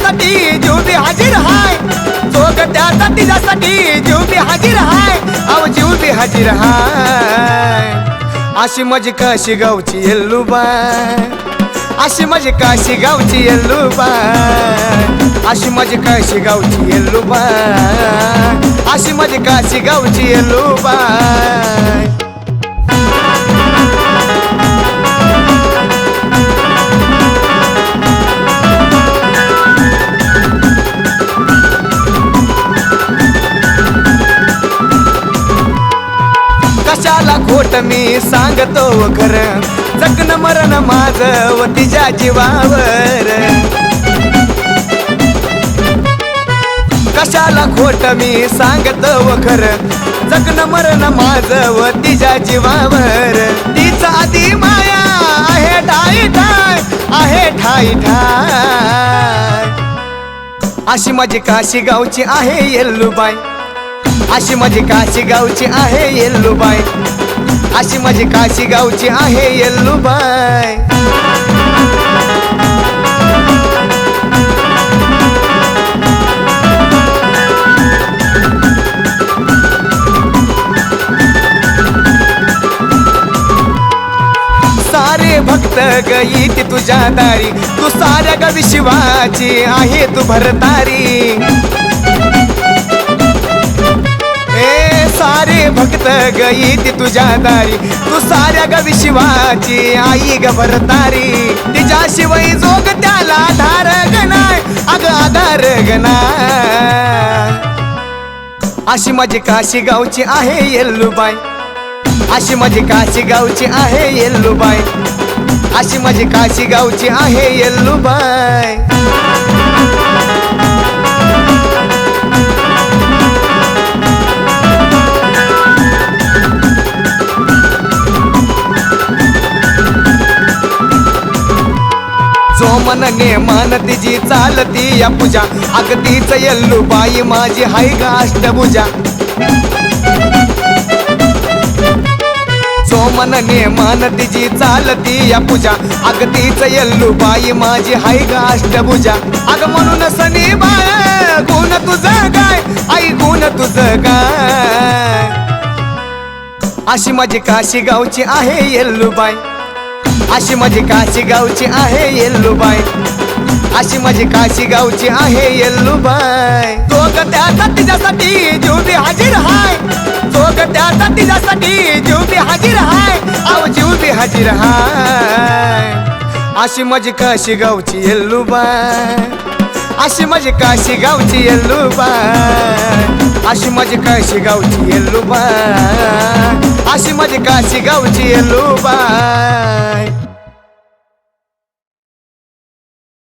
तिच्यासाठी जीव बी हाजीर हाय, जोगत्याचा तिच्यासाठी जीव बी हाजीर हाय, अव जीव बी हाजीर हाय. अशी माझी काशी गावची येल्लूबाई, अशी माझी काशी गावची येल्लूबाई, अशी माझी काशी गावची येल्लूबाई, अशी माझी काशी गावची येल्लूबाई. कशाला खोट मी सांगतो खरं, जगन मरण माझं व तिच्या जीवावर. कशाला खोट मी सांगतो खरं, जगन मरण माझं व तिच्या जीवावर. तिचा आधी माया आहे ठाई ठाय, आहे ठाई ठाय. अशी माझी काशी गावची आहे येल्लूबाई, अशी माझी काशी गावची आहे येल्लूबाई, अशी माझी काशी गावची आहे येल्लूबाई. सारे भक्त गई ती तुझ्या दारी, तू साऱ्या ग विश्वाची आहे तू भरतारी. सारे भक्त गई ती तुझ्या दारी, तू साऱ्या ग विश्वाची आई ग भरतारी. तिच्याशिवाय जोग त्याला आधार गनाय, अग आधार गनाय. अशी माझी काशी गावची आहे येल्लूबाई, अशी माझी काशी गावची आहे येल्लूबाई, अशी माझी काशी गावची आहे येल्लूबाई. जो मनने मान तिची चालती या पूजा, अगदीच येल्लूबाई माझी हाय ग अष्टभुजा. जो मनने मान तिची चालती या पूजा, अगदीच येल्लूबाई माझी हाय ग अष्टभुजा. अग म्हणून सनी बाय गुण तुझं गाय, आई गुण तुझं गाय. अशी माझी काशी गावची आहे येल्लूबाई, अशी माझी काशी गावची आहे येल्लूबाई, अशी माझी काशी गावची आहे येल्लूबाई. जोगत्याचा तिच्यासाठी जीव बी हाजीर हाय, जोगत्याचा तिच्यासाठी जीव बी हाजीर हाय, अव जीव बी हाजीर हाय. अशी माझी काशी गावची येल्लूबाई, अशी माझी काशी गावची येल्लूबाई, अशी माझी काशी गावची येल्लूबाई, अशी माझी काशी गावची येल्लूबाई.